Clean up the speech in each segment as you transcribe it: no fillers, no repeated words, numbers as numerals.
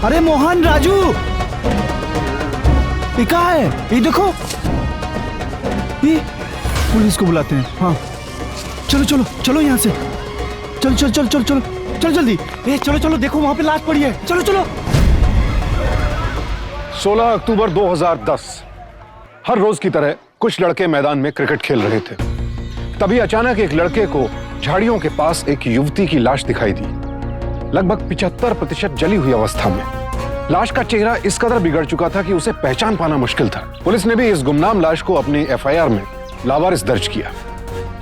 अरे मोहन, राजू, ये कहाँ है? ये देखो, ये पुलिस को बुलाते हैं। हाँ चलो चलो चलो यहाँ से, चलो चलो चलो चलो चलो चलो जल्दी। ए चलो चलो, देखो वहां पे लाश पड़ी है, चलो चलो। 16 अक्टूबर 2010 हर रोज की तरह कुछ लड़के मैदान में क्रिकेट खेल रहे थे। तभी अचानक एक लड़के को झाड़ियों के पास एक युवती की लाश दिखाई दी, लगभग 75% जली हुई अवस्था में। लाश का चेहरा इस कदर बिगड़ चुका था कि उसे पहचान पाना मुश्किल था। पुलिस ने भी इस गुमनाम लाश को अपनी एफआईआर में लावारिस दर्ज किया।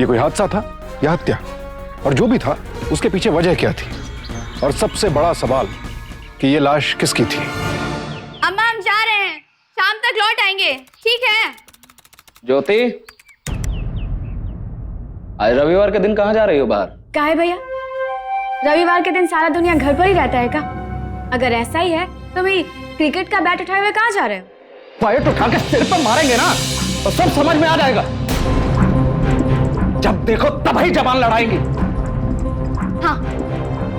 ये कोई हादसा था या हत्या, और जो भी था उसके पीछे वजह क्या थी, और सबसे बड़ा सवाल कि ये लाश किसकी थी। अम्मा हम जा रहे हैं, शाम तक लौट आएंगे, ठीक है? ज्योति, आज रविवार के दिन कहाँ जा रही हो बाहर? काहे भैया, रविवार के दिन सारा दुनिया घर पर ही रहता है क्या? अगर ऐसा ही है तो भाई क्रिकेट का बैट उठाए हुए कहाँ जा रहे हो? बैट उठा के सिर पर मारेंगे ना तो सब समझ में आ जाएगा। जब देखो तब ही जबान लड़ाएंगी। हाँ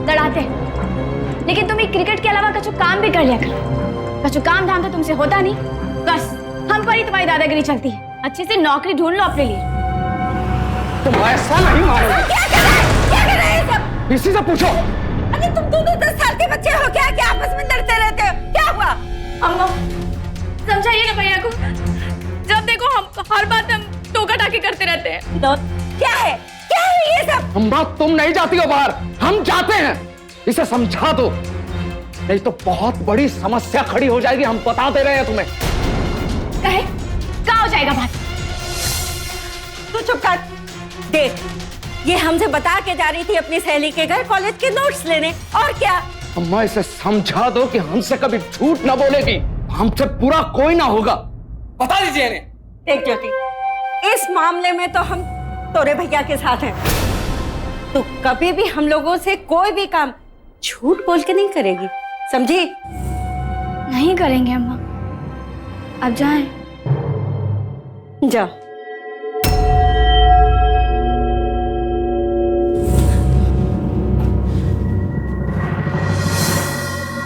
लड़ाते हैं, लेकिन तुम ही क्रिकेट के अलावा कछु काम भी कर लिया करो। कछु काम धाम तो तुमसे होता नहीं, बस हम पर ही तुम्हारी दादागिरी चलती है। अच्छे से नौकरी ढूंढ लो अपने लिए। तुम ऐसा नहीं मारोगे। क्या कर रहे हैं सब? इसी से पूछो। अरे तुम दोनों 10 साल के बच्चे हो क्या, कि आपस में लड़ते रहते हो? क्या हुआ? अम्मा समझाइए ना भैया को, जब देखो हम हर बात हम टोका टाकी करते रहते हैं। क्या है ये सब? अम्मा तुम नहीं जाती हो बाहर, हम जाते हैं। इसे समझा दो, नहीं तो बहुत बड़ी समस्या खड़ी हो जाएगी। हम बता दे रहे हैं तुम्हें। कहे क्या हो जाएगा बात? तू चुप कर। देख, ये हमसे बता के जा रही थी अपनी सहेली के घर कॉलेज के नोट्स लेने, और क्या? अम्मा इसे समझा दो कि हमसे कभी झूठ ना बोलेगी, हमसे बुरा कोई ना होगा। बता दीजिए इन्हें। देख ज्योति, इस मामले में तो हम तोरे भैया के साथ हैं। तू कभी भी हम लोगों से कोई भी काम झूठ बोल के नहीं करेगी, समझी? नहीं करेंगे अम्मा, अब जाएं। जा।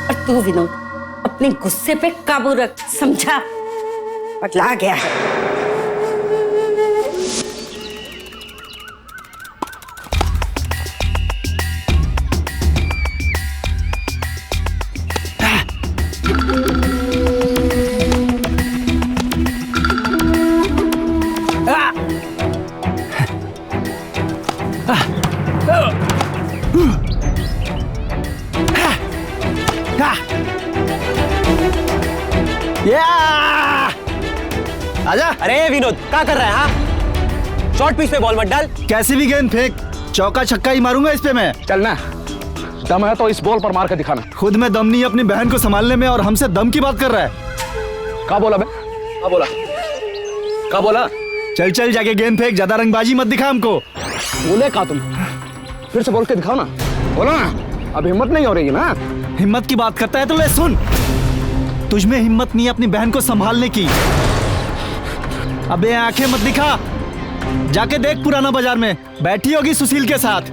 और तू विनोद, अपने गुस्से पे काबू रख, समझा? पगला गया है। आजा। अरे विनोद क्या कर रहा है? हाँ शॉर्ट पिच पे बॉल मत डाल। कैसी भी गेंद फेंक, चौका छक्का ही मारूंगा इस पे मैं। चलना दम है तो इस बॉल पर मार के दिखाना। खुद में दम नहीं है अपनी बहन को संभालने में, और हमसे दम की बात कर रहा है। क्या बोला बे? क्या बोला? क्या बोला? चल चल जाके गेंद फेंक, ज्यादा रंगबाजी मत दिखा हमको। बोले का तुम? फिर से बोल के दिखाओ ना। बोलो ना, अब हिम्मत नहीं हो रही है ना? हिम्मत की बात करता है तो ले सुन, तुझमें हिम्मत नहीं है अपनी बहन को संभालने की। अबे आंखें मत दिखा, जाके देख पुराना बाजार में बैठी होगी सुशील के साथ।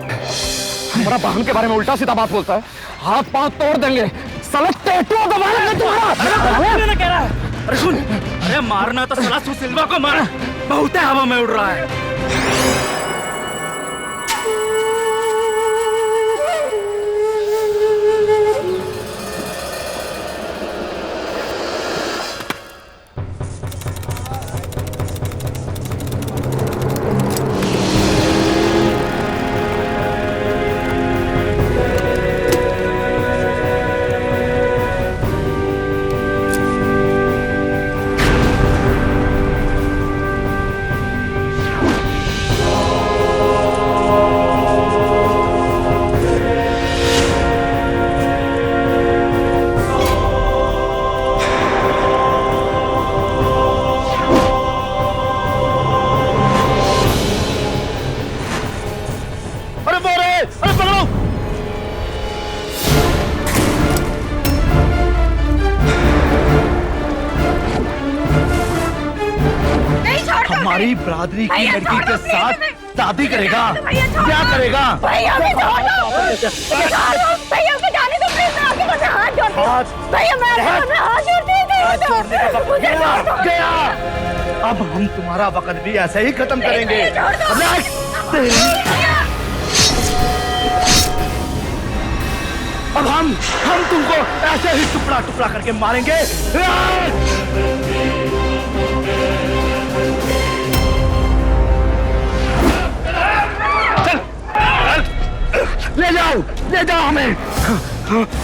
हमारा बहन के बारे में उल्टा सीधा बात बोलता है, हाथ पांव तोड़ देंगे। साला टैटू दबा लेंगे तुम्हारा। कह रहा है, अरे सुन, अरे मारना तो साला सुशीलवा को मारा, बहुत हवा में उड़ रहा है। हमारी बरादरी की लड़की के साथ शादी करेगा? क्या करेगा? भैया को जाने दो प्लीज, मैं आपके पास हाथ जोड़ भैया मैं हाथ जोड़ती हूँ। गया। अब हम तुम्हारा वक्त भी ऐसे ही खत्म करेंगे। अब हम तुमको ऐसे ही टुकड़ा टुकड़ा करके मारेंगे। ले जाओ हमें,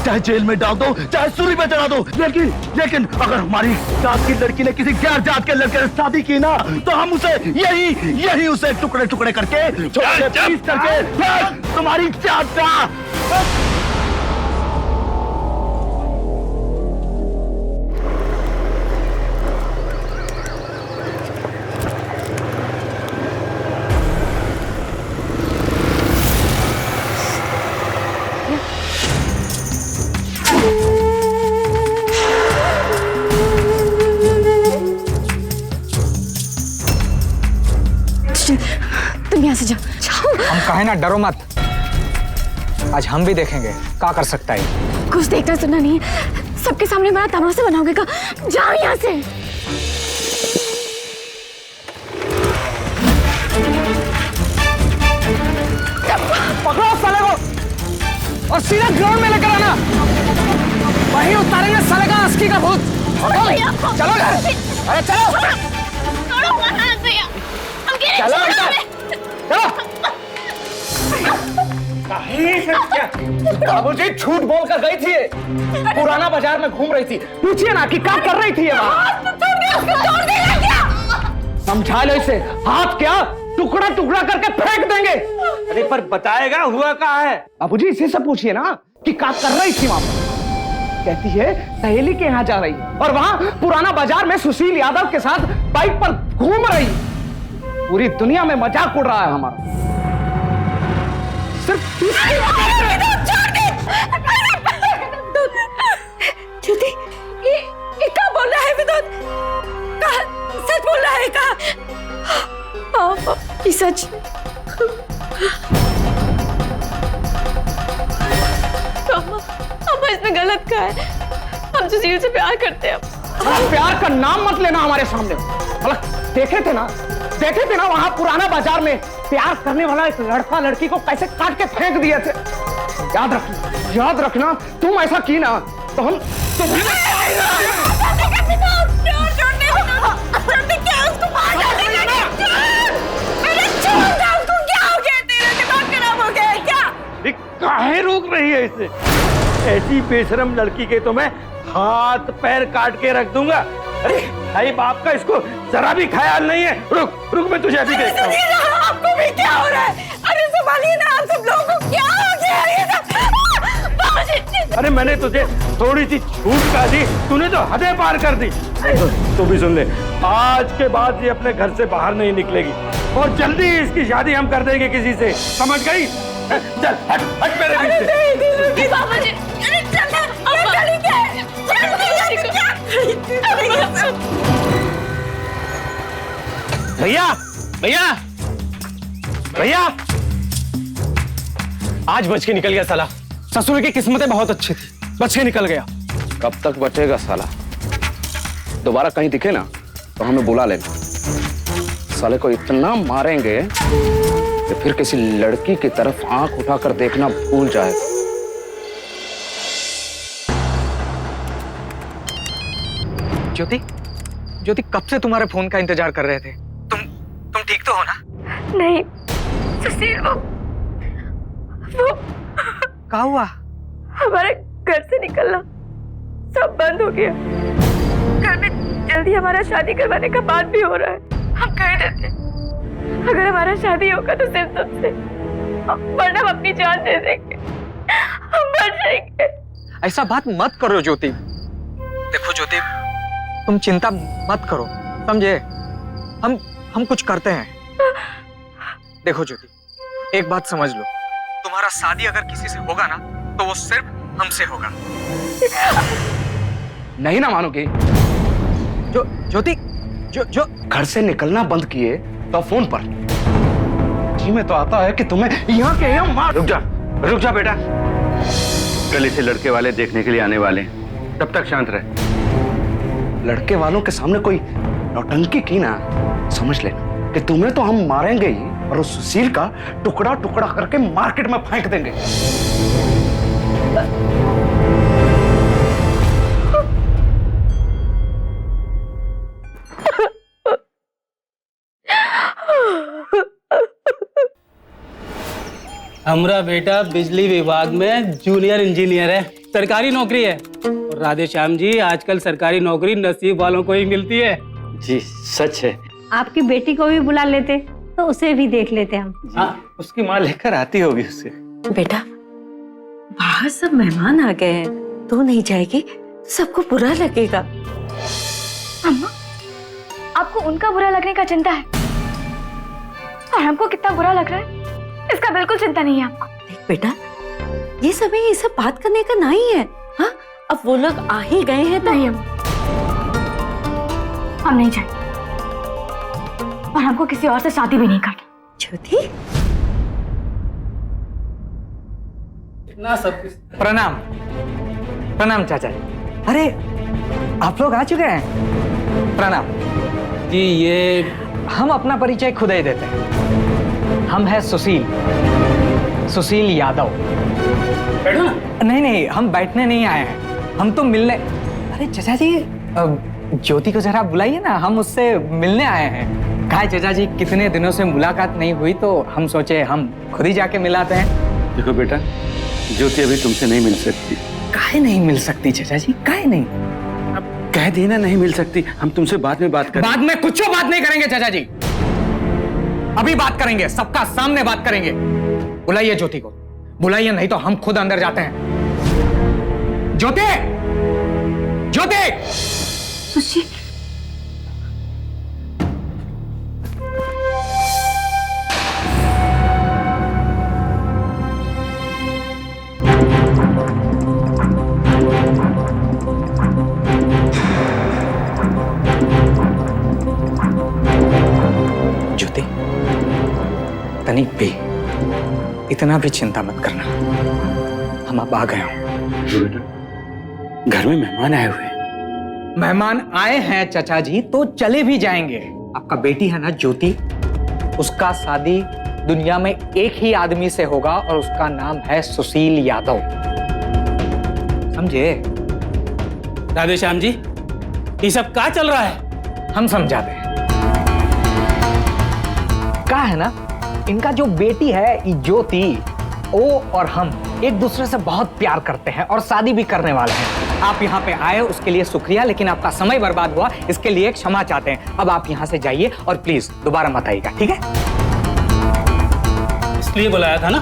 चाहे जेल में डाल दो, चाहे सूली पे चढ़ा दो, लेकिन अगर हमारी जात की लड़की ने किसी गैर जात के लड़के से शादी की ना, तो हम उसे यही उसे टुकड़े टुकड़े करके पीस करके तुम्हारी जात का। तुम यहाँ से जाओ। हम कहे ना, डरो मत। आज हम भी देखेंगे क्या कर सकता है। कुछ देखना सुनना नहीं है, सबके सामने हमारा तमाशा बनाओगे का। जाओ यहाँ से। पकड़ो साले को और सीधा ग्राउंड में लेकर आना। वहीं उतारेंगे साले का अस्की का भूत। चलो अरे चलो बाबूजी झूठ बोलकर गई थी, पुराना बाजार में घूम रही थी। पूछिए ना कि क्या कर रही थी ये समझा लो इसे। हाथ क्या टुकड़ा टुकड़ा करके फेंक देंगे। अरे पर बताएगा हुआ कहाँ है? बाबूजी इसी से पूछिए ना कि क्या कर रही थी वहां पर। कहती है सहेली के यहाँ जा रही और वहां पुराना बाजार में सुशील यादव के साथ बाइक पर घूम रही। पूरी दुनिया में मजाक उड़ रहा है हमारा। सिर्फ ज्योति, ये क्या बोल रहा है विनोद? सच बोल रहा है क्या? ये सच। अब इसमें गलत क्या है? हम सुशील से प्यार करते हैं। प्यार का नाम मत लेना हमारे सामने। देखे थे ना वहां पुराना बाजार में प्यार करने वाला एक लड़का लड़की को कैसे काट के फेंक दिए थे। याद रखना तुम ऐसा की ना तो हम काहे रोक रही है इसे? ऐसी बेशरम लड़की के तो मैं हाथ पैर काट के रख दूंगा। अरे भाई बाप का इसको जरा भी ख्याल नहीं है। रुक मैं तुझे अभी देखता हूँ। आपको भी क्या हो रहा है? अरे संभालिए ना, आप सब लोगों को क्या हो गया ये सब? अरे मैंने तुझे थोड़ी सी छूट का दी, तूने तो हदें पार कर दी। तू भी सुन ले, आज के बाद ये अपने घर से बाहर नहीं निकलेगी और जल्दी इसकी शादी हम कर देंगे किसी से, समझ गई? चल हट मेरे बीच से। बाबा जी, अरे भैया आज बच के निकल गया साला। ससुर की किस्मतें बहुत अच्छी थी, बच के निकल गया। कब तक बचेगा साला? दोबारा कहीं दिखे ना तो हमें बुला लेना। साले को इतना मारेंगे कि फिर किसी लड़की की तरफ आंख उठाकर देखना भूल जाए। ज्योति कब से तुम्हारे फोन का इंतजार कर रहे थे। तुम ठीक तो हो ना? नहीं सुशील, वो क्या हुआ? हमारे घर से निकलना सब बंद हो गया। घर में जल्दी हमारा शादी करवाने का बात भी हो रहा है। हम कह देते अगर हमारा शादी होगा तो सिर्फ तुमसे, वरना हम अपनी जान दे देंगे, हम मर जाएंगे। ऐसा बात मत करो ज्योति। देखो ज्योति, तुम चिंता मत करो, समझे? हम कुछ करते हैं। देखो ज्योति, एक बात समझ लो, तुम्हारा शादी अगर किसी से होगा ना तो वो सिर्फ हमसे होगा। नहीं ना मानोगे? ज्योति जो घर से निकलना बंद किए तो फोन पर जी में तो आता है कि तुम्हें यहाँ के यहाँ मार। रुक जा बेटा। कल इसे लड़के वाले देखने के लिए आने वाले हैं, तब तक शांत रहे। लड़के वालों के सामने कोई नौटंकी की ना, समझ लेना कि तुम्हें तो हम मारेंगे ही और उस सुशील का टुकड़ा टुकड़ा करके मार्केट में फेंक देंगे। हमारा बेटा बिजली विभाग में जूनियर इंजीनियर है, सरकारी नौकरी है। और राधे श्याम जी, आजकल सरकारी नौकरी नसीब वालों को ही मिलती है। जी सच है। आपकी बेटी को भी बुला लेते तो उसे भी देख लेते हम। हाँ, उसकी माँ लेकर आती होगी उससे। बेटा, बाहर सब मेहमान आ गए हैं, तू नहीं जाएगी तो सबको बुरा लगेगा। अम्मा, आपको उनका बुरा लगने का चिंता है और हमको कितना बुरा लग रहा है इसका बिल्कुल चिंता नहीं है आपको। देख बेटा, ये सब बात करने का नहीं है। हाँ, अब वो लोग आ ही गए हैं तो नहीं, हम नहीं जाएंगे और हमको किसी और से शादी भी नहीं करनी। ज्योति, इतना सब कुछ। प्रणाम। प्रणाम चाचा जी। अरे आप लोग आ चुके हैं। प्रणाम जी। ये हम अपना परिचय खुद ही देते हैं। हम हैं सुशील यादव। बैठो ना। नहीं नहीं, हम बैठने नहीं आए हैं, हम तो मिलने। अरे चाचा जी, ज्योति को जरा बुलाइए ना, हम उससे मिलने आए हैं। कहा चाचा जी, कितने दिनों से मुलाकात नहीं हुई तो हम सोचे हम खुद ही जाके मिलाते हैं। देखो बेटा, ज्योति अभी तुमसे नहीं मिल सकती। काहे नहीं मिल सकती चाचा जी, काहे नहीं? अब कह देना नहीं मिल सकती, हम तुमसे बाद में बात करेंगे। बाद में कुछ बात नहीं करेंगे चाचा जी, अभी बात करेंगे, सबका सामने बात करेंगे। बुलाइए ज्योति को, बुलाइए, नहीं तो हम खुद अंदर जाते हैं। ज्योति, ज्योति। सुशील, ज्योति, तनिक भी, इतना भी चिंता मत करना, हम अब आ गए हैं। घर में मेहमान आए हुए हैं। मेहमान आए हैं चाचा जी तो चले भी जाएंगे। आपका बेटी है ना ज्योति, उसका शादी दुनिया में एक ही आदमी से होगा और उसका नाम है सुशील यादव, समझे? राधे श्याम जी, ये सब क्या चल रहा है? हम समझाते हैं। क्या है ना, इनका जो बेटी है ज्योति, वो और हम एक दूसरे से बहुत प्यार करते हैं और शादी भी करने वाले हैं। आप यहाँ पे आए उसके लिए शुक्रिया, लेकिन आपका समय बर्बाद हुआ इसके लिए क्षमा चाहते हैं। अब आप यहाँ से जाइए और प्लीज दोबारा मत आइएगा, ठीक है? इसलिए बुलाया था ना।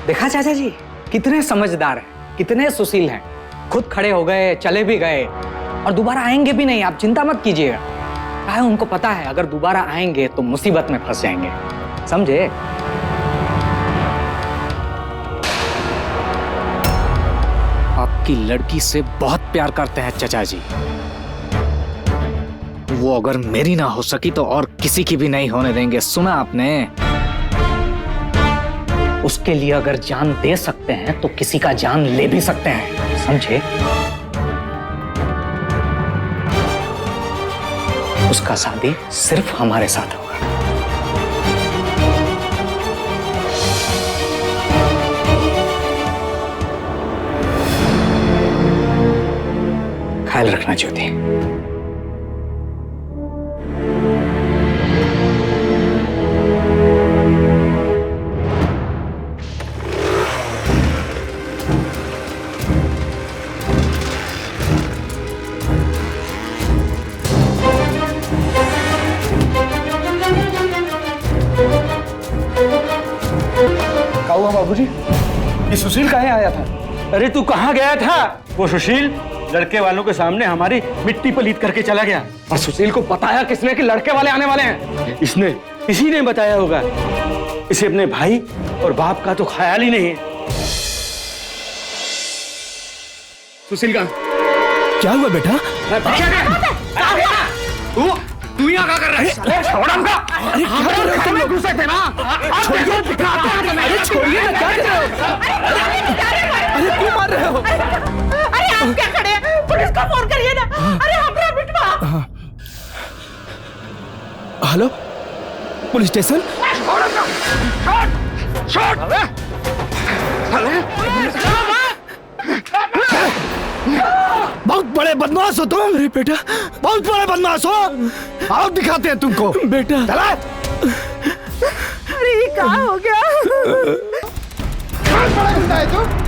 देखा चाचा जी, कितने समझदार हैं, कितने सुशील हैं, खुद खड़े हो गए, चले भी गए और दोबारा आएंगे भी नहीं। आप चिंता मत कीजिएगा, क्या उनको पता है अगर दोबारा आएंगे तो मुसीबत में फंस जाएंगे, समझे? आपकी लड़की से बहुत प्यार करते हैं चचा जी। वो अगर मेरी ना हो सकी तो और किसी की भी नहीं होने देंगे, सुना आपने? उसके लिए अगर जान दे सकते हैं तो किसी का जान ले भी सकते हैं, समझे? उसका शादी सिर्फ हमारे साथ होगा। ख्याल रखना ज्योति। हुआ बाबूजी? ये सुशील कहाँ आया था? अरे तू कहाँ गया था? वो सुशील लड़के वालों के सामने हमारी मिट्टी पलीत करके चला गया। और सुशील को बताया किसने कि लड़के वाले आने वाले हैं? इसने, इसी ने बताया होगा। इसे अपने भाई और बाप का तो ख्याल ही नहीं है। सुशील का क्या हुआ बेटा? तू यहाँ क्या कर रहे हैं? अरे छोड़म का, हमारे घर में घुसे थे ना? आप देखो दिखाते हैं तुम्हें। अरे छोड़िए ना, क्या कर रहे हो? अरे क्यों मार रहे हो? अरे आप क्या खड़े हैं? पुलिस को फोन करिए ना। अरे हमरा बिटवा। Hello, police station. बहुत बड़े बदमाश हो तुम। अरे बेटा, बहुत बड़े बदमाश हो। आओ दिखाते हैं तुमको। बेटा चला। अरे ये क्या हो गया?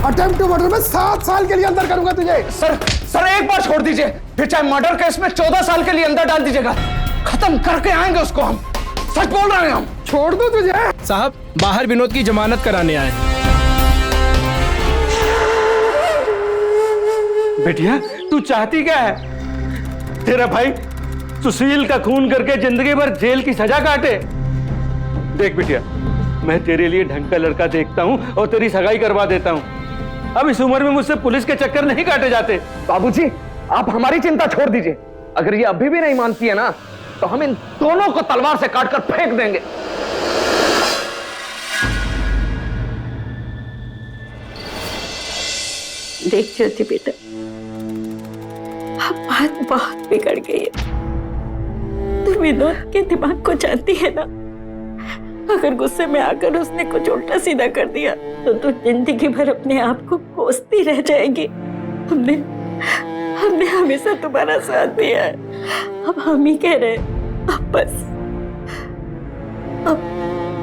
अटेम्प्ट टू मर्डर में 7 साल के लिए अंदर करूंगा तुझे। सर एक बार छोड़ दीजिए, फिर चाहे मर्डर केस में 14 साल के लिए अंदर डाल दीजिएगा। खत्म करके आएंगे उसको हम। सच बोल रहे हैं हम। छोड़ दो तुझे। साहब, बाहर विनोद की जमानत कराने आए। बेटिया, तू चाहती क्या है? तेरा भाई सुशील का खून करके जिंदगी भर जेल की सजा काटे? देख बिटिया, मैं तेरे लिए ढंग का लड़का देखता हूँ और तेरी सगाई करवा देता हूँ। अब इस उम्र में मुझसे पुलिस के चक्कर नहीं काटे जाते। बाबूजी, आप हमारी चिंता छोड़ दीजिए। अगर ये अभी भी नहीं मानती है ना, तो हम इन दोनों को तलवार से काटकर फेंक देंगे। देख ज्योति बेटा, अब बात बहुत बिगड़ गई है। तू विनोद के दिमाग को जानती है ना। अगर गुस्से में आकर उसने कुछ उल्टा सीधा कर दिया तो तू जिंदगी भर अपने आप को कोसती रह जाएगी। हमने हमेशा तुम्हारा साथ दिया है। अब हम ही कह रहे हैं, अब बस, अब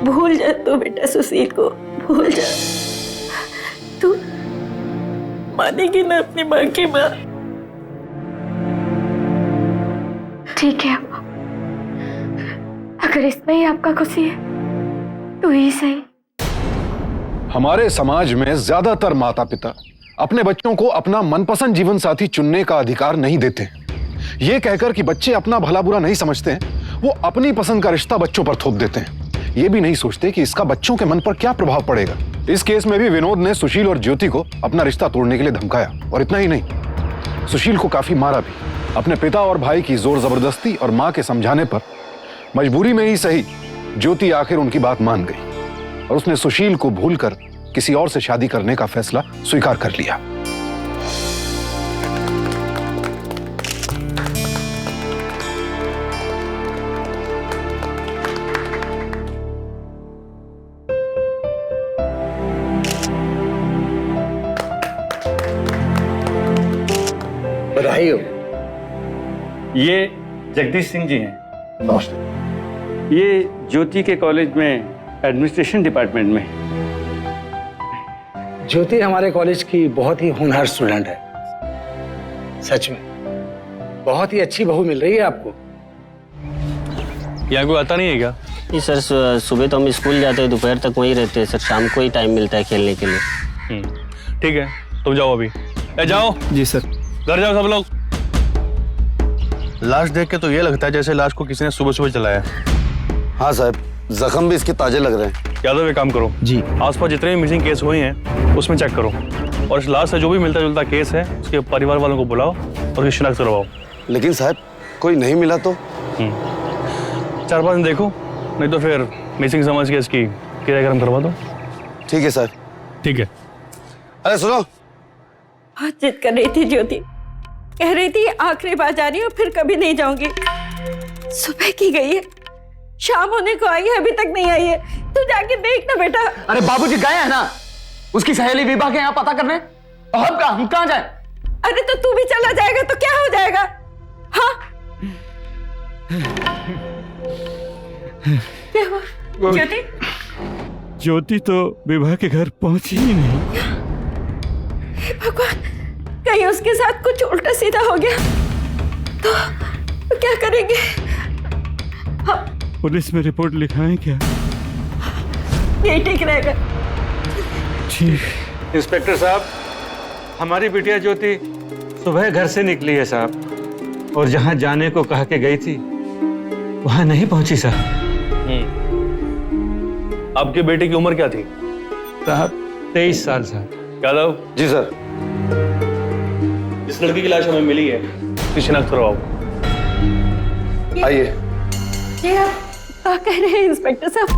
भूल जा तू बेटा, सुशील को भूल जा। तू मानेगी ना अपनी माँ की बात? ठीक है अम्मा, अगर इसमें ही आपका खुशी है तो ही सही। हमारे समाज में ज्यादातर माता पिता अपने बच्चों को अपना मनपसंद जीवन साथी चुनने का अधिकार नहीं देते हैं। ये कहकर कि बच्चे अपना भला बुरा नहीं समझते हैं, वो अपनी पसंद का रिश्ता बच्चों पर थोप देते हैं। ये भी नहीं सोचते कि इसका बच्चों के मन पर क्या प्रभाव पड़ेगा। इस केस में भी विनोद ने सुशील और ज्योति को अपना रिश्ता तोड़ने के लिए धमकाया, और इतना ही नहीं, सुशील को काफी मारा भी। अपने पिता और भाई की जोर जबरदस्ती और मां के समझाने पर मजबूरी में ही सही, ज्योति आखिर उनकी बात मान गई और उसने सुशील को भूलकर किसी और से शादी करने का फैसला स्वीकार कर लिया। बधाई हो। ये जगदीश सिंह जी हैं। ये ज्योति के कॉलेज में एडमिनिस्ट्रेशन डिपार्टमेंट में। ज्योति हमारे कॉलेज की बहुत ही होनहार स्टूडेंट है। सच में बहुत ही अच्छी बहू मिल रही है आपको। यहाँ कोई आता नहीं है क्या? जी सर, सुबह तो हम स्कूल जाते हैं, दोपहर तक वहीं रहते हैं सर। शाम को ही टाइम मिलता है खेलने के लिए। ठीक है, तुम जाओ अभी। जाओ। जी सर। घर जाओ सब लोग। लाश देख के तो ये लगता है जैसे लाश को किसी ने सुबह सुबह जलाया। हाँ साहब, जख्म भी इसके ताजे लग रहे हैं। यादव एक काम करो जी, आसपास जितने भी मिसिंग केस हुए हैं उसमें चेक करो, और इस लाश से जो भी मिलता जुलता केस है उसके परिवार वालों को बुलाओ और उसकी शिनाख्त करवाओ। लेकिन साहब कोई नहीं मिला तो? 4-5 दिन देखो, नहीं तो फिर मिसिंग समझ के इसकी किराएगरम करवा दो। ठीक है सर। ठीक है। अरे सुनो, बहुत जिद कर रही थी ज्योति, कह रही थी आखिरी बार जा रही हूँ, फिर कभी नहीं जाऊंगी। सुबह की गई है, शाम होने को आई है, अभी तक नहीं आई है। तू जाके देख ना बेटा। अरे बाबूजी गए हैं ना उसकी सहेली विभा के यहाँ पता करने। तो हम कहाँ जाए? अरे तो तू भी चला जाएगा तो क्या हो जाएगा? हाँ क्या हुआ ज्योति? ज्योति तो विवाह के घर पहुंची ही नहीं। भगवान, कहीं उसके साथ कुछ उल्टा सीधा हो गया तो क्या करेंगे? हाँ, पुलिस में रिपोर्ट लिखाएं क्या? यही ठीक रहेगा। ठीक। इंस्पेक्टर साहब, हमारी बिटिया ज्योति सुबह घर से निकली है साहब, और जहां जाने को कह के गई थी वहां नहीं पहुंची साहब। आपके बेटे की उम्र क्या थी साहब? 23 साल साहब। यादव जी सर। इस लड़की की लाश हमें मिली है, इसकी शिनाख्त करवाओ। आइए। ये आप क्या कह रहे हैं इंस्पेक्टर साहब?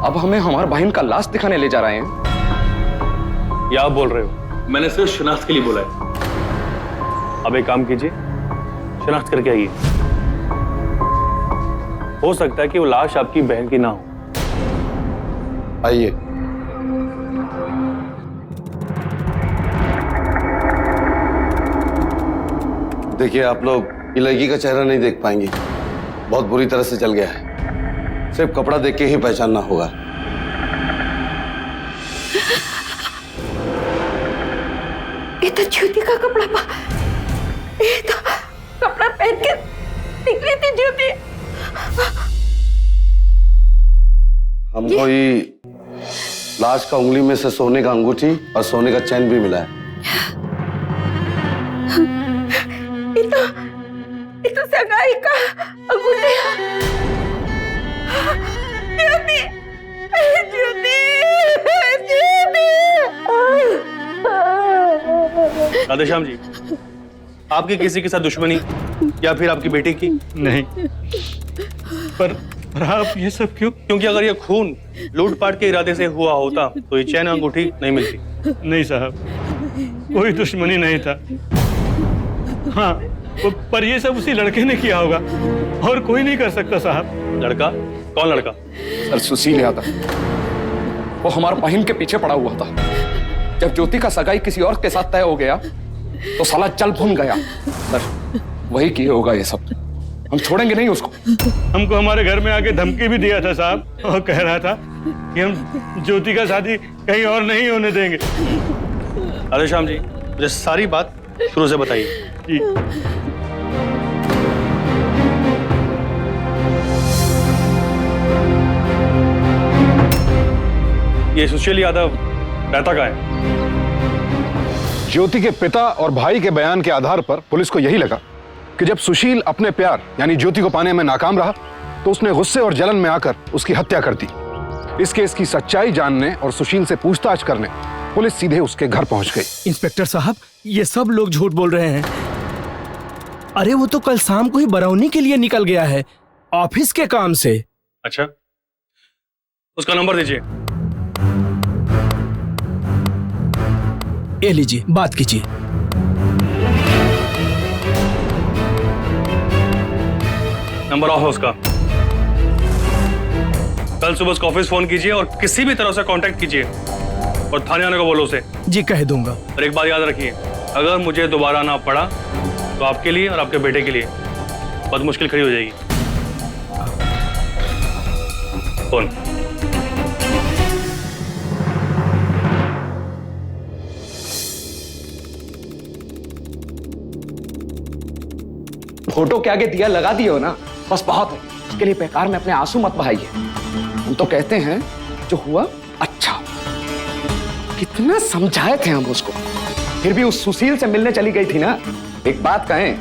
अब हमें हमारे बहन का लाश दिखाने ले जा रहे हैं। ये आप बोल रहे हो? मैंने सिर्फ शिनाख्त के लिए बोला है। अब एक काम कीजिए, शिनाख्त करके आइए। हो सकता है कि वो लाश आपकी बहन की ना हो। आइए। देखिए, आप लोग ये लड़की का चेहरा नहीं देख पाएंगे, बहुत बुरी तरह से जल गया है। सिर्फ कपड़ा देख के ही पहचानना होगा। ये तो ज्योति का कपड़ा ये तो कपड़ा पहन के निकली थी ज्योति। हमको ये लाश का उंगली में से सोने का अंगूठी और सोने का चैन भी मिला है। ये तो सगाई का अंगूठी। ज्योति, ज्योति, राधेश्याम जी, आपकी किसी के साथ दुश्मनी या फिर आपकी बेटी की? नहीं। पर आप ये सब क्यों? क्योंकि अगर ये खून लूटपाट के इरादे से हुआ होता तो ये चैन अंगूठी नहीं मिलती। नहीं साहब, कोई दुश्मनी नहीं था। हाँ, पर ये सब उसी लड़के ने किया होगा और कोई नहीं कर सकता साहब। लड़का? कौन लड़का? सर, सुशील यादव। वो हमारे बहन के पीछे पड़ा हुआ था। जब ज्योति का सगाई किसी और के साथ तय हो गया तो साला चल भुन गया। सर, वही किए होगा ये सब। हम छोड़ेंगे नहीं उसको। हमको हमारे घर में आके धमकी भी दिया था साहब, और कह रहा था कि हम ज्योति का शादी कहीं और नहीं होने देंगे। राधेश्याम जी, मुझे सारी बात शुरू से बताइए। जी। ये सुशील यादव रहता कहाँ है? ज्योति के पिता और भाई के बयान के आधार पर पुलिस को यही लगा कि जब सुशील अपने प्यार यानी ज्योति को पाने में नाकाम रहा तो उसने गुस्से और जलन में आकर उसकी हत्या कर दी। इस केस की सच्चाई जानने और सुशील से पूछताछ करने पुलिस सीधे उसके घर पहुंच गई। इंस्पेक्टर साहब, ये सब लोग झूठ बोल रहे हैं। अरे वो तो कल शाम को ही बरौनी के लिए निकल गया है, ऑफिस के काम से। अच्छा, उसका नंबर दीजिए। ये लीजिए, बात कीजिए। नंबर ऑफ है उसका। कल सुबह उसका ऑफिस फोन कीजिए और किसी भी तरह से कांटेक्ट कीजिए और थाने आने को बोलो उसे। जी, कह दूंगा। और एक बात याद रखिए, अगर मुझे दोबारा आना पड़ा तो आपके लिए और आपके बेटे के लिए बहुत मुश्किल खड़ी हो जाएगी। फोन। फोटो के आगे दिया लगा दिए हो ना, बस बहुत है। उसके लिए बेकार में अपने आंसू मत बहाइए। हम तो कहते हैं जो हुआ अच्छा। कितना समझाए थे हम उसको, फिर भी उस सुशील से मिलने चली गई थी ना। एक बात कहें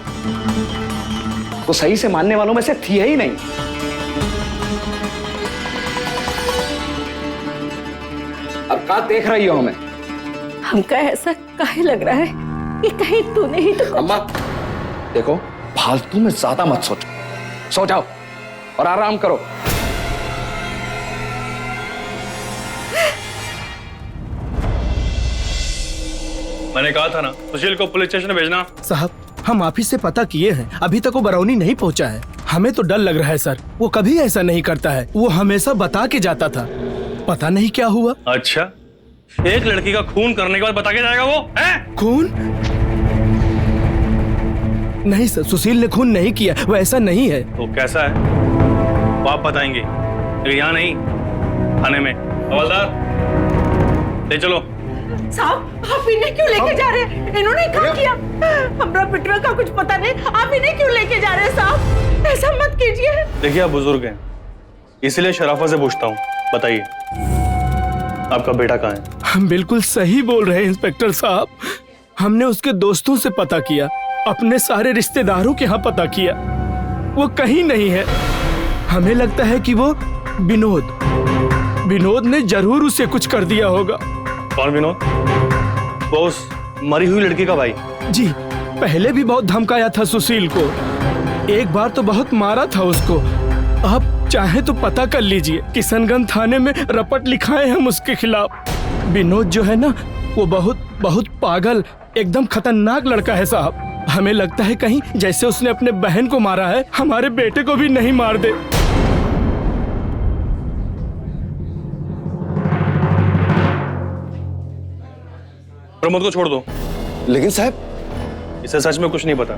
तो सही से मानने वालों में से थी ही नहीं। अब क्या देख रही हो हमें? हमका ऐसा काहे लग रहा है कि कहीं तूने ही तो अम्मा देखो, फालतू में ज्यादा मत सोचो। सो जाओ और आराम करो। मैंने कहा था ना सुशील को पुलिस स्टेशन भेजना। साहब, हम ऑफिस से पता किए हैं, अभी तक वो बरौनी नहीं पहुंचा है। हमें तो डर लग रहा है सर, वो कभी ऐसा नहीं करता है। वो हमेशा बता के जाता था, पता नहीं क्या हुआ। अच्छा, एक लड़की का खून करने के बाद बता के जाएगा वो है? खून? नहीं सर, सुशील ने खून नहीं किया, वो ऐसा नहीं है। तो कैसा है वो आप बताएंगे, लेकिन यहाँ नहीं, थाने में। हवलदार ले चलो। साहब, आप इन्हें क्यों लेके जा रहे हैं? इन्होंने क्या किया? हमरा पिटवा का कुछ पता नहीं, आप इन्हें क्यों लेके जा रहे हैं? साहब, ऐसा मत कीजिए। देखिए, आप बुजुर्ग हैं, इसलिए शराफत से पूछता हूँ, बताइए आपका बेटा कहाँ है? हम बिल्कुल सही बोल रहे हैं इंस्पेक्टर साहब। हमने उसके दोस्तों से पता किया, अपने सारे रिश्तेदारों के यहाँ पता किया, वो कहीं नहीं है। हमें लगता है कि वो विनोद ने जरूर उसे कुछ कर दिया होगा। कौन विनोद? वो उस मरी हुई लड़की का भाई? जी, पहले भी बहुत धमकाया था सुशील को। एक बार तो बहुत मारा था उसको। आप चाहे तो पता कर लीजिए, किशनगंज थाने में रपट लिखाए हम उसके खिलाफ। विनोद जो है ना, वो बहुत पागल, एकदम खतरनाक लड़का है साहब। हमें लगता है कहीं जैसे उसने अपने बहन को मारा है, हमारे बेटे को भी नहीं मार दे। प्रमोद को छोड़ दो। लेकिन साहब, इसे सच में कुछ नहीं पता,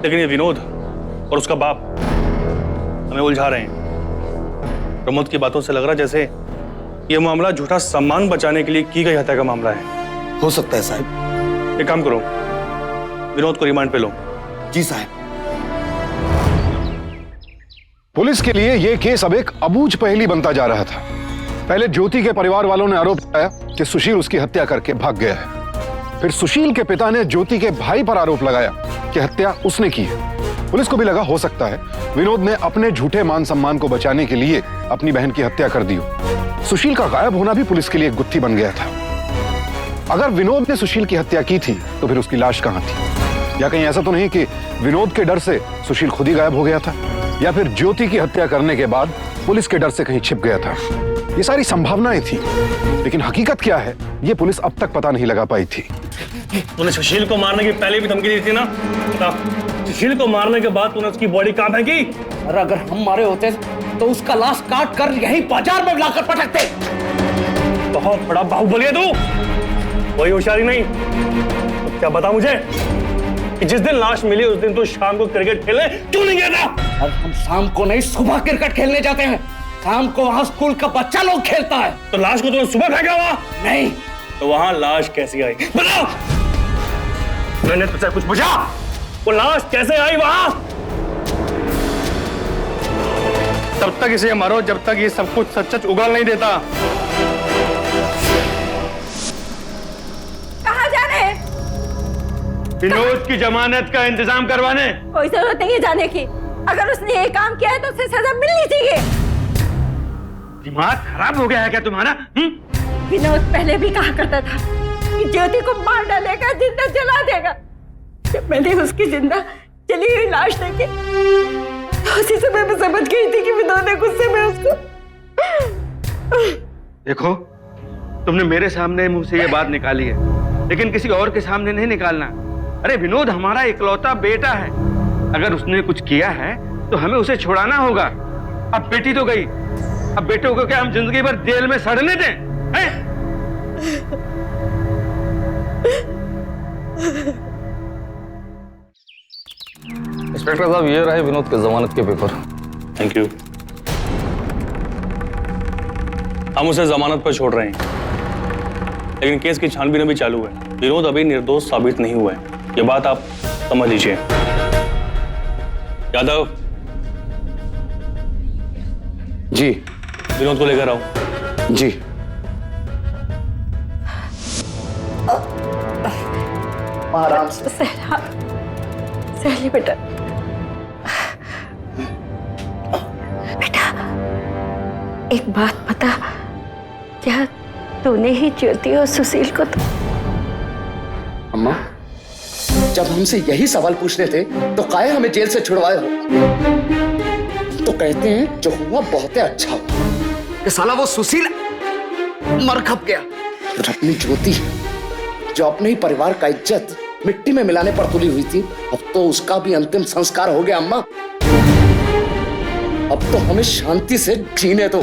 लेकिन ये विनोद और उसका बाप हमें उलझा रहे हैं। प्रमोद की बातों से लग रहा जैसे ये मामला झूठा सम्मान बचाने के लिए की गई हत्या का मामला है। हो सकता है साहब। एक काम करो, विनोद को रिमांड पे लो। जी साहब। पुलिस के लिए यह केस अब एक अबूझ पहेली बनता जा रहा था। पहले ज्योति के परिवार वालों ने आरोप लगाया कि सुशील उसकी हत्या करके भाग गया है। फिर सुशील के पिता ने ज्योति के भाई पर आरोप लगाया कि हत्या उसने की है। पुलिस को भी लगा हो सकता है विनोद ने अपने झूठे मान सम्मान को बचाने के लिए अपनी बहन की हत्या कर दी हो। सुशील का गायब होना भी पुलिस के लिए एक गुत्थी बन गया था। अगर विनोद ने सुशील की हत्या की थी तो फिर उसकी लाश कहां थी? या कहीं ऐसा तो नहीं कि विनोद के डर से सुशील खुद ही गायब हो गया था, या फिर ज्योति की हत्या करने के बाद पुलिस के डर से कहीं छिप गया था? ये सारी संभावनाएं थी, लेकिन हकीकत क्या है ये पुलिस अब तक पता नहीं लगा पाई थी। तूने सुशील को मारने की पहले भी धमकी दी थी ना? बता, सुशील को मारने के बाद तूने उसकी बॉडी कहां फेंकी? और अगर हम मारे होते तो उसका लाश काट कर यहीं बाजार में लाकर पटकते। बहुत बड़ा बाहुबली है तू, कोई होशियारी नहीं। तो क्या बता मुझे कि जिस दिन लाश मिली उस दिन तू शाम को क्रिकेट खेलने क्यों नहीं गया था? और हम शाम को नहीं, सुबह क्रिकेट खेलने जाते हैं। शाम को वहां स्कूल का बच्चा लोग खेलता है। तो लाश को तूने सुबह फेंका हुआ? नहीं। तो वहां लाश कैसी आई? बताओ, मैंने तुझसे कुछ पूछा? वो लाश कैसे आई वहां? तब तक इसे मारो जब तक ये सब कुछ सच सच उगल नहीं देता। कहाँ जा रहे हैं? विनोद की जमानत का इंतजाम करवाने। कोई जरूरत नहीं है जाने की। अगर उसने ये काम किया है तो उसे सजा मिलनी चाहिए। दिमाग खराब हो गया है क्या तुम्हारा? विनोद पहले भी कहा करता था कि ज्योति को मार डालेगा, जिंदा जला देगा। जब मैंने उसकी जिंदा जली हुई लाश देखी तो उसी समय मैं समझ गई थी कि विनोद ने गुस्से में उसको। देखो, तुमने मेरे सामने मुंह से ये बात निकाली है, लेकिन किसी और के सामने नहीं निकालना। अरे विनोद हमारा इकलौता बेटा है, अगर उसने कुछ किया है तो हमें उसे छुड़ाना होगा। अब बेटी तो गई, अब बेटों को क्या हम जिंदगी भर जेल में सड़ने दें? इंस्पेक्टर साहब, ये रहे विनोद के जमानत के पेपर। Thank you. हम उसे जमानत पर छोड़ रहे हैं, लेकिन केस की छानबीन अभी चालू है। विनोद अभी निर्दोष साबित नहीं हुआ है, ये बात आप समझ लीजिए। यादव जी। विनोद को लेकर आओ। जी। आराम से। सहली बेटा, बेटा एक बात बता, क्या तूने ही ज्योति और सुशील को तो... अम्मा, जब हमसे यही सवाल पूछ रहे थे तो काहे हमें जेल से छुड़वाए हो? तो कहते हैं जो हुआ बहुत अच्छा हुआ कि साला वो सुशील मर खप गया। और अपनी ज्योति जो अपने ही परिवार का इज्जत मिट्टी में मिलाने पर तुली हुई थी, अब तो उसका भी अंतिम संस्कार हो गया। अम्मा, अब तो हमें शांति से जीने दो।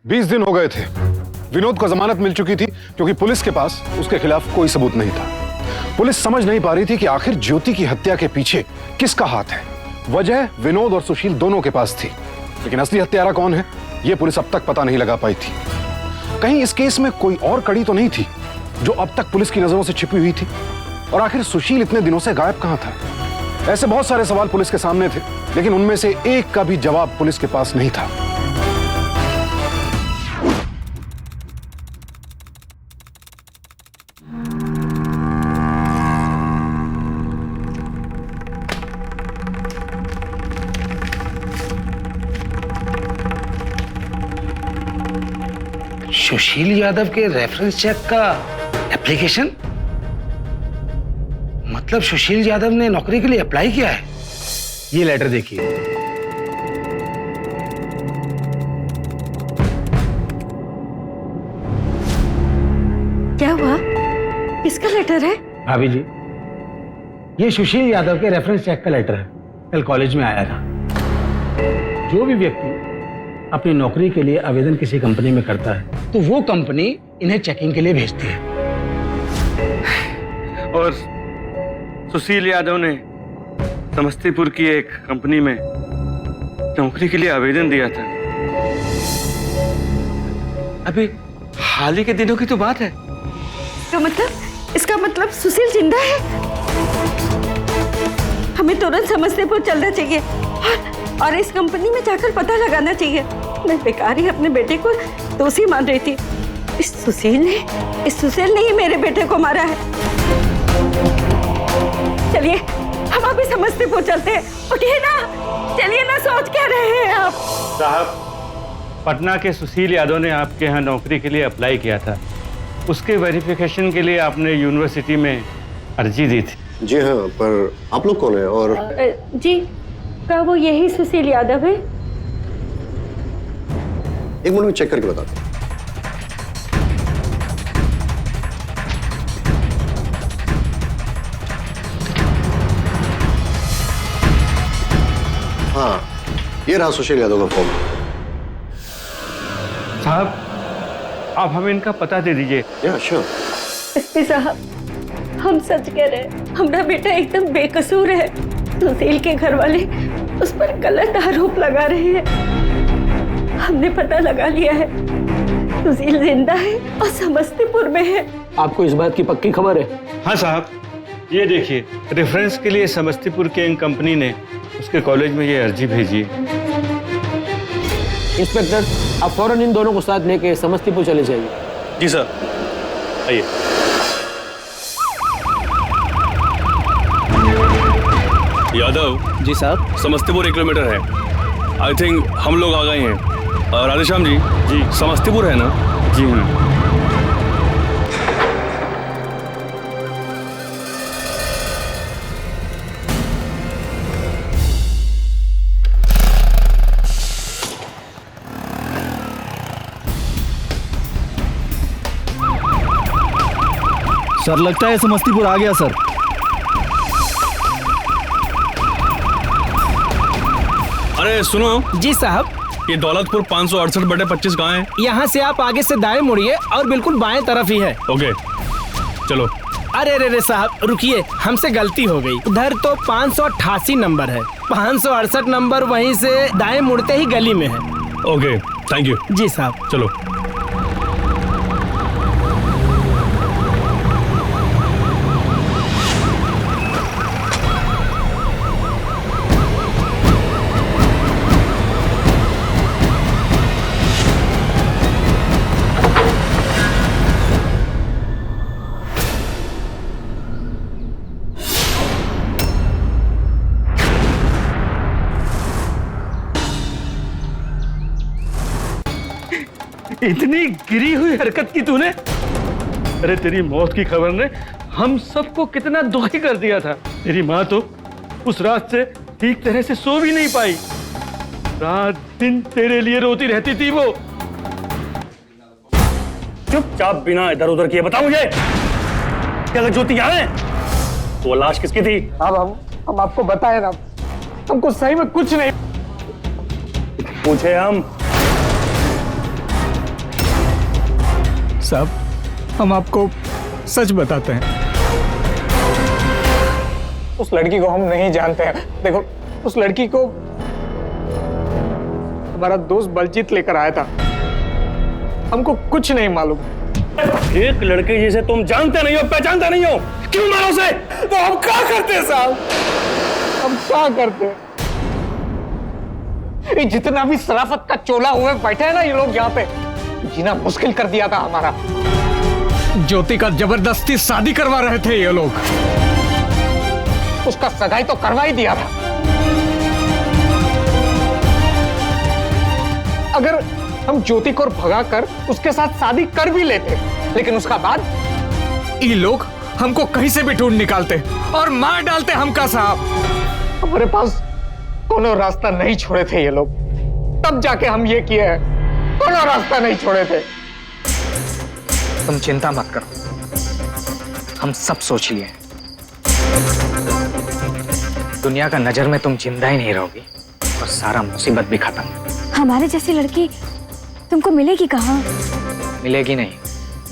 बीस दिन हो गए थे। विनोद को जमानत मिल चुकी थी क्योंकि पुलिस के पास उसके खिलाफ कोई सबूत नहीं था। पुलिस समझ नहीं पा रही थी कि आखिर ज्योति की हत्या के पीछे किसका हाथ है। वजह विनोद और सुशील दोनों के पास थी, लेकिन असली हत्यारा कौन है यह पुलिस अब तक पता नहीं लगा पाई थी। कहीं इस केस में कोई और कड़ी तो नहीं थी जो अब तक पुलिस की नजरों से छिपी हुई थी? और आखिर सुशील इतने दिनों से गायब कहां था? ऐसे बहुत सारे सवाल पुलिस के सामने थे, लेकिन उनमें से एक का भी जवाब पुलिस के पास नहीं था। सुशील यादव के रेफरेंस चेक का एप्लीकेशन? मतलब सुशील यादव ने नौकरी के लिए अप्लाई किया है। ये लेटर देखिए। क्या हुआ? किसका लेटर है? भाभी जी, ये सुशील यादव के रेफरेंस चेक का लेटर है। कल कॉलेज में आया था। जो भी व्यक्ति अपनी नौकरी के लिए आवेदन किसी कंपनी में करता है तो वो कंपनी इन्हें चेकिंग के लिए भेजती है। और सुशील यादव ने समस्तीपुर की एक कंपनी में नौकरी के लिए आवेदन दिया था। अभी हाल ही के दिनों की तो बात है। इसका मतलब सुशील जिंदा है। हमें तुरंत समस्तीपुर चलना चाहिए और इस कंपनी में जाकर पता लगाना चाहिए। मैं बेकार ही अपने बेटे को दोषी मान रही थी। इस सुशील ने ही मेरे बेटे को मारा है। चलिए हम अभी समस्तीपुर चलते हैं। उठिए ना, चलिए ना, सोच क्या रहे हैं आप? साहब, पटना के सुशील यादव ने आपके यहाँ नौकरी के लिए अप्लाई किया था। उसके वेरिफिकेशन के लिए आपने यूनिवर्सिटी में अर्जी दी थी। जी हाँ, पर आप लोग कौन है? और जी, क्या वो यही सुशील यादव है? एक मिनट में चेक करके बताता हूँ। हाँ, ये रहा सुशील यादव का फॉर्म। साहब, आप हमें इनका पता दे दीजिए। या श्योर। एसपी साहब, हम सच कह रहे हैं, हमारा बेटा एकदम बेकसूर है। सुशील के घर वाले उस पर गलत आरोप लगा रहे हैं। हमने पता लगा लिया है, सुशील जिंदा है और समस्तीपुर में है। आपको इस बात की पक्की खबर है? हाँ साहब, ये देखिए, रेफरेंस के लिए समस्तीपुर के एक कंपनी ने उसके कॉलेज में ये अर्जी भेजी है। इंस्पेक्टर, आप फौरन इन दोनों को साथ लेके समस्तीपुर चले जाइए। जी सर, आइए। यादव जी साहब। समस्तीपुर 1 किलोमीटर है। आई थिंक हम लोग आ गए हैं। राधेश्याम जी, समस्तीपुर है ना? जी हाँ। सर, लगता है समस्तीपुर आ गया सर। अरे सुनो। जी साहब। ये दौलतपुर 568/25 कहाँ है? यहाँ से आप आगे से दाएं मुड़िए और बिल्कुल बाएं तरफ ही है। ओके, चलो। अरे रे साहब, रुकिए, हमसे गलती हो गई। उधर तो 588 नंबर है। 568 नंबर वहीं से दाएं मुड़ते ही गली में है। Okay, thank you. जी साहब। चलो। इतनी गिरी हुई हरकत की तूने? अरे तेरी मौत की खबर ने हम सबको कितना दुखी कर दिया था। तेरी माँ तो उस रात से ठीक तरह से सो भी नहीं पाई। रात दिन तेरे लिए रोती रहती थी वो। चुपचाप बिना इधर उधर किए बता मुझे, क्या अगर ज्योति यहाँ है तो वो लाश किसकी थी? अब हम आपको बताए ना, हमको सही में कुछ नहीं पूछे हम। साहब, हम आपको सच बताते हैं। उस लड़की को हम नहीं जानते हैं। देखो, उस लड़की को हमारा दोस्त बलजीत लेकर आया था। हमको कुछ नहीं मालूम। एक लड़के जिसे तुम जानते नहीं हो, पहचानते नहीं हो, क्यों मारो उसे? तो हम क्या करते हैं साहब? हम क्या करते हैं? ये जितना भी शराफत का चोला हुए बैठे हैं ना ये लोग यहाँ पे, जीना मुश्किल कर दिया था हमारा। ज्योति का जबरदस्ती शादी करवा रहे थे ये लोग। उसका सगाई तो करवा ही दिया था। हम ज्योति को भगा कर उसके साथ शादी कर भी लेते, लेकिन उसका बाद ये लोग हमको कहीं से भी ढूंढ निकालते और मार डालते हमका साहब। हमारे पास कोनो रास्ता नहीं छोड़े थे ये लोग, तब जाके हम ये किए हैं, कोनो रास्ता नहीं छोड़े थे। तुम चिंता मत करो, हम सब सोच लिए। दुनिया का नजर में तुम जिंदा ही नहीं रहोगी और सारा मुसीबत भी खत्म। हमारे जैसी लड़की तुमको मिलेगी कहाँ? मिलेगी नहीं,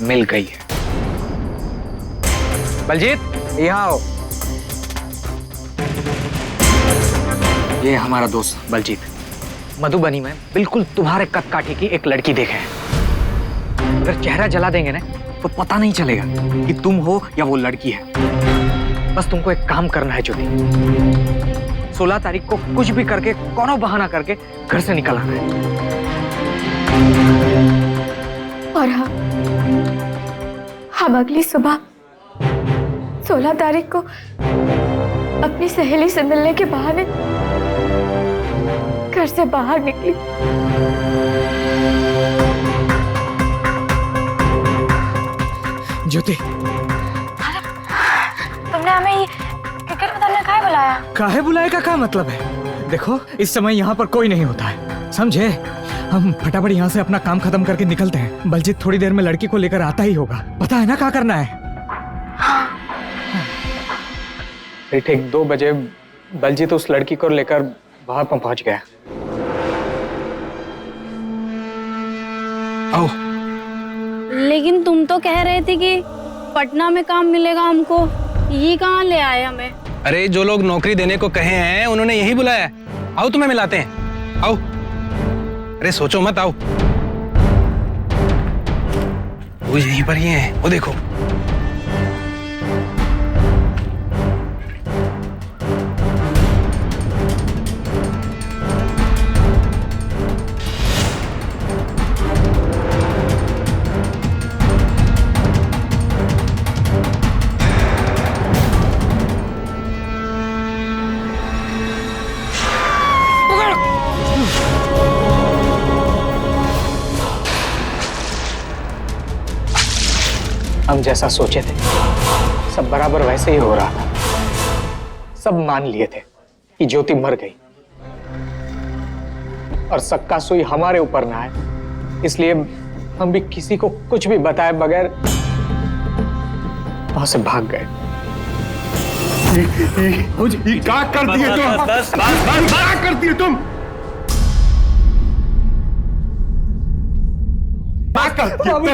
मिल गई है। बलजीत, यहाँ आओ। ये हमारा दोस्त बलजीत। मधुबनी में बिल्कुल तुम्हारे कद काठी की एक लड़की देखे है। अगर चेहरा जला देंगे ना तो पता नहीं चलेगा कि तुम हो या वो लड़की है। बस तुमको एक काम करना है ज्योति, 16 तारीख को कुछ भी करके, कोनो बहाना करके घर से निकल आना है। और हम अगली सुबह 16 तारीख को अपनी सहेली से मिलने के बहाने घर से बाहर निकली। ज्योति, तुमने हमें ये क्रिकेट मैदान में काहे बुलाया? काहे बुलाए का क्या मतलब है? देखो, इस समय यहाँ पर कोई नहीं होता है, समझे? हम फटाफट यहाँ से अपना काम खत्म करके निकलते हैं। बलजीत थोड़ी देर में लड़की को लेकर आता ही होगा, पता है ना क्या करना है? ठीक 2 बजे बलजीत उस लड़की को लेकर वहां पर पहुंच गया। आओ। लेकिन तुम तो कह रहे थे कि पटना में काम मिलेगा हमको, ये कहाँ ले आए हमें? अरे जो लोग नौकरी देने को कहे हैं उन्होंने यही बुलाया। आओ तुम्हें मिलाते हैं, आओ। अरे सोचो मत, आओ। वो यहीं पर ही है, वो देखो। हम जैसा सोचे थे सब बराबर वैसे ही हो रहा था। सब मान लिए थे कि ज्योति मर गई और सक्का सुई हमारे ऊपर ना आए, इसलिए हम भी किसी को कुछ भी बताए बगैर वहां से भाग गए। क्या कर दिए तुम? क्या कर दिए तुम?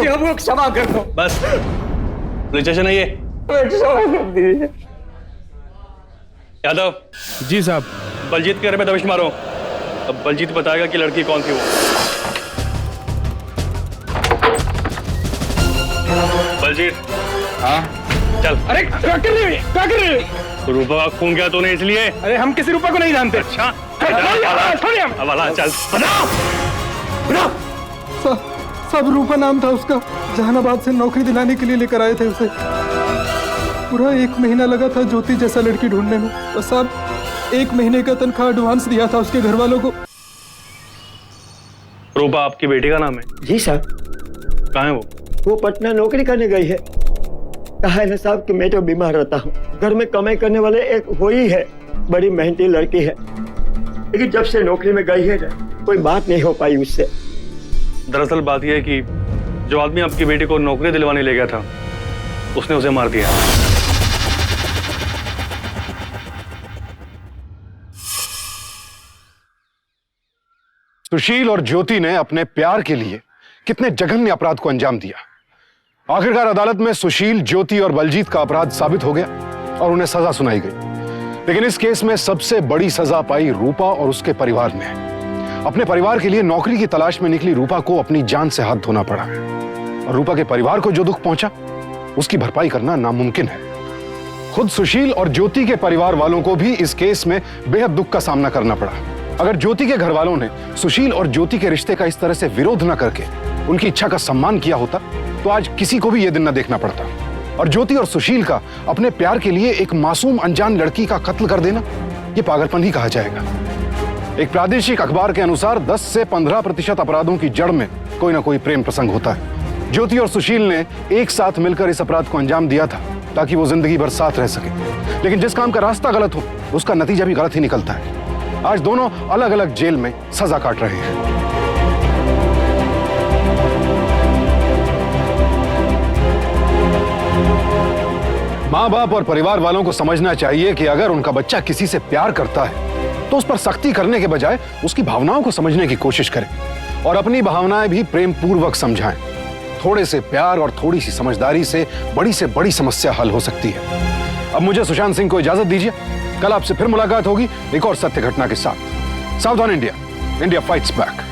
हम क्षमा कर दो। बस पुलिस स्टेशन है ये। क्षमा कर दीजिए। यादव जी साहब। बलजीत के घर में दबिश मारो, अब बलजीत बताएगा कि लड़की कौन थी वो। बलजीत, हाँ चल। अरे क्या कर रही है? क्या कर रही है? रूपा का खून गया तूने इसलिए? अरे हम किसी रूपा को नहीं जानते। अच्छा चल। सब रूपा नाम था उसका, जहानाबाद से नौकरी दिलाने के लिए लेकर आए थे उसे। पूरा 1 महीना लगा था ज्योति जैसा लड़की ढूंढने में, और सब 1 महीने का तनख्वाह एडवांस दिया था उसके घर वालों को। रूपा आपकी बेटी का नाम है? जी सर। कहाँ है वो? वो पटना नौकरी करने गई है। कहा है ना साहब कि मैं तो बीमार रहता हूँ, घर में कमाई करने वाले एक वो ही है, बड़ी मेहनती लड़की है, लेकिन जब से नौकरी में गई है कोई बात नहीं हो पाई उससे। दरअसल बात यह है कि जो आदमी आपकी बेटी को नौकरी दिलवाने ले गया था उसने उसे मार दिया। सुशील और ज्योति ने अपने प्यार के लिए कितने जघन्य अपराध को अंजाम दिया। आखिरकार अदालत में सुशील, ज्योति और बलजीत का अपराध साबित हो गया और उन्हें सजा सुनाई गई। लेकिन इस केस में सबसे बड़ी सजा पाई रूपा और उसके परिवार ने। अपने परिवार के लिए नौकरी की तलाश में निकली रूपा को अपनी जान से हाथ धोना पड़ा, और रूपा के परिवार को जो दुख पहुंचा उसकी भरपाई करना नामुमकिन है। खुद सुशील और ज्योति के परिवार वालों को भी इस केस में बेहद दुख का सामना करना पड़ा। अगर ज्योति के घर वालों ने सुशील और ज्योति के रिश्ते का इस तरह से विरोध न करके उनकी इच्छा का सम्मान किया होता तो आज किसी को भी यह दिन न देखना पड़ता। और ज्योति और सुशील का अपने प्यार के लिए एक मासूम अनजान लड़की का कत्ल कर देना यह पागलपन ही कहा जाएगा। एक प्रादेशिक अखबार के अनुसार 10 से 15% अपराधों की जड़ में कोई ना कोई प्रेम प्रसंग होता है। ज्योति और सुशील ने एक साथ मिलकर इस अपराध को अंजाम दिया था ताकि वो जिंदगी भर साथ रह सके, लेकिन जिस काम का रास्ता गलत हो उसका नतीजा भी गलत ही निकलता है। आज दोनों अलग अलग जेल में सजा काट रहे हैं। माँ बाप और परिवार वालों को समझना चाहिए कि अगर उनका बच्चा किसी से प्यार करता है तो उस पर सख्ती करने के बजाय उसकी भावनाओं को समझने की कोशिश करें और अपनी भावनाएं भी प्रेम पूर्वक समझाएं। थोड़े से प्यार और थोड़ी सी समझदारी से बड़ी समस्या हल हो सकती है। अब मुझे सुशांत सिंह को इजाजत दीजिए। कल आपसे फिर मुलाकात होगी एक और सत्य घटना के साथ। सावधान इंडिया, इंडिया फाइट्स बैक।